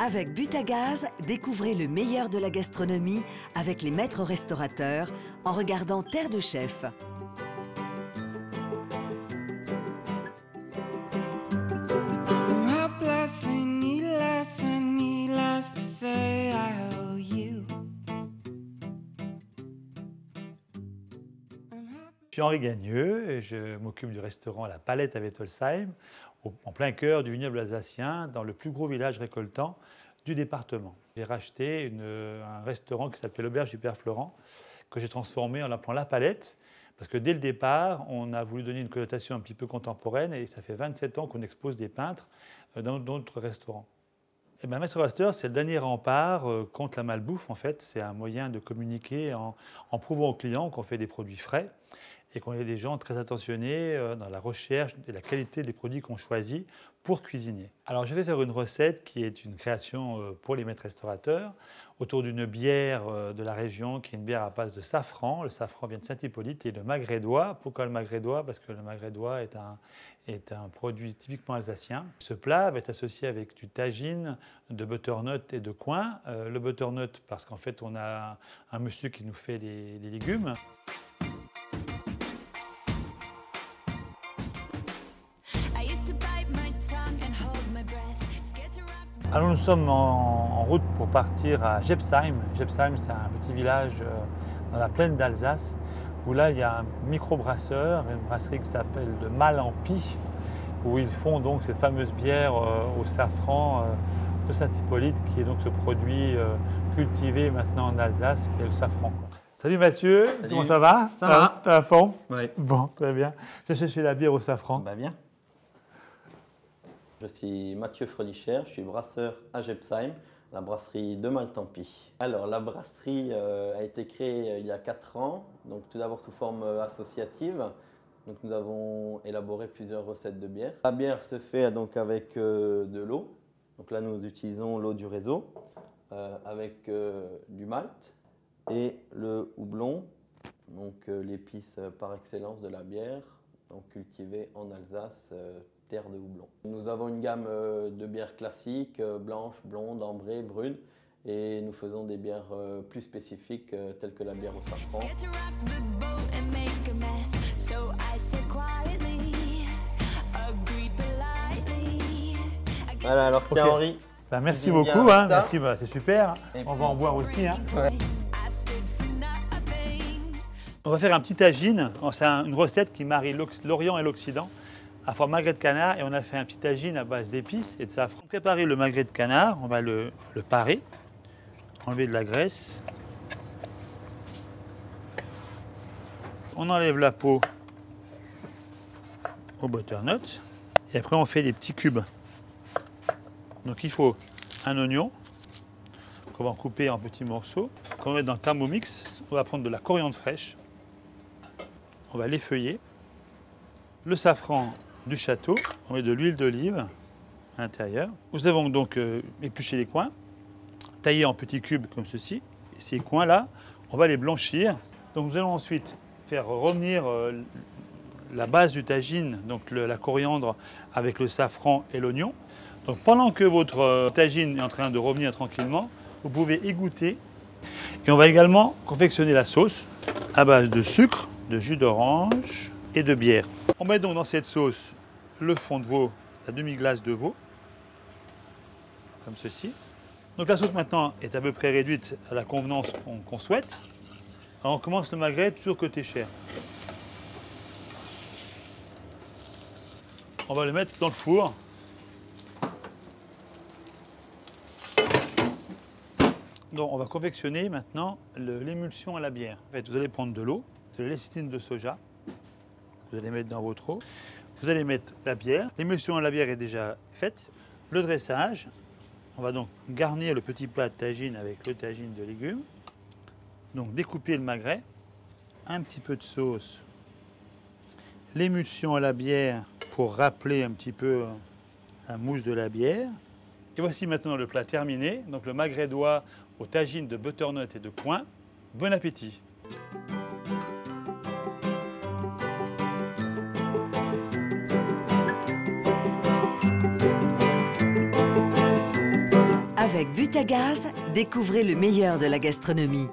Avec Butagaz, découvrez le meilleur de la gastronomie avec les maîtres restaurateurs en regardant Terre de Chef. Je suis Henri Gagneux et je m'occupe du restaurant La Palette à Wettolsheim, en plein cœur du vignoble alsacien, dans le plus gros village récoltant du département. J'ai racheté un restaurant qui s'appelait l'Auberge du Père Florent, que j'ai transformé en l'appelant La Palette, parce que dès le départ, on a voulu donner une connotation un petit peu contemporaine et ça fait 27 ans qu'on expose des peintres dans notre restaurant. Et bien, Maître Restaurateur, c'est le dernier rempart contre la malbouffe, en fait. C'est un moyen de communiquer en prouvant aux clients qu'on fait des produits frais et qu'on est des gens très attentionnés dans la recherche et la qualité des produits qu'on choisit pour cuisiner. Alors, je vais faire une recette qui est une création pour les maîtres restaurateurs autour d'une bière de la région qui est une bière à base de safran. Le safran vient de Saint-Hippolyte et le magrédois. Pourquoi le magrédois? Parce que le magrédois est un produit typiquement alsacien. Ce plat va être associé avec du tagine, de butternut et de coing. Le butternut parce qu'en fait, on a un monsieur qui nous fait des légumes. Alors nous sommes en route pour partir à Gebsheim. Gebsheim, c'est un petit village dans la plaine d'Alsace où là il y a un microbrasseur, une brasserie qui s'appelle de Mal-en-Pie, où ils font donc cette fameuse bière au safran de Saint-Hippolyte, qui est donc ce produit cultivé maintenant en Alsace, qui est le safran. Salut Mathieu, salut. Comment ça va? Ça va. T'as la forme? Oui. Bon, très bien. J'ai cherché la bière au safran. Bah bien. Je suis Mathieu Frelicher, je suis brasseur à Gebsheim, la brasserie de Mal-en-Pie. Alors la brasserie a été créée il y a 4 ans, donc tout d'abord sous forme associative. Donc nous avons élaboré plusieurs recettes de bière. La bière se fait donc avec de l'eau. Donc là nous utilisons l'eau du réseau avec du malt et le houblon, donc l'épice par excellence de la bière, donc cultivée en Alsace. Terre de houblon. Nous avons une gamme de bières classiques, blanches, blondes, ambrées, brunes, et nous faisons des bières plus spécifiques telles que la bière au safran. Voilà, alors tiens okay. Henri. Ben, merci beaucoup, hein, merci, c'est super. On va en boire aussi. Hein. Ouais. On va faire un petit tagine. C'est une recette qui marie l'Orient et l'Occident. À forme magret de canard, et on a fait un petit tagine à base d'épices et de safran. Pour préparer le magret de canard, on va le parer, enlever de la graisse. On enlève la peau au butternut et après on fait des petits cubes. Donc il faut un oignon qu'on va couper en petits morceaux, qu'on va mettre dans le Thermomix. On va prendre de la coriandre fraîche, on va l'effeuiller, le safran du château, on met de l'huile d'olive à l'intérieur. Nous avons donc épluché les coings, taillés en petits cubes comme ceci. Et ces coings-là, on va les blanchir. Donc nous allons ensuite faire revenir la base du tagine, donc la coriandre avec le safran et l'oignon. Donc pendant que votre tagine est en train de revenir tranquillement, vous pouvez égoutter. Et on va également confectionner la sauce à base de sucre, de jus d'orange et de bière. On met donc dans cette sauce le fond de veau, la demi-glace de veau, comme ceci. Donc la sauce maintenant est à peu près réduite à la convenance qu'on souhaite. Alors on commence le magret toujours côté chair. On va le mettre dans le four. Donc on va confectionner maintenant l'émulsion à la bière. En fait, vous allez prendre de l'eau, de la lécithine de soja. Vous allez mettre dans votre eau. Vous allez mettre la bière. L'émulsion à la bière est déjà faite. Le dressage. On va donc garnir le petit plat de tagine avec le tagine de légumes. Donc découper le magret. Un petit peu de sauce. L'émulsion à la bière pour rappeler un petit peu la mousse de la bière. Et voici maintenant le plat terminé. Donc le magrédois au tagine de butternut et de coing. Bon appétit! Avec Butagaz, découvrez le meilleur de la gastronomie.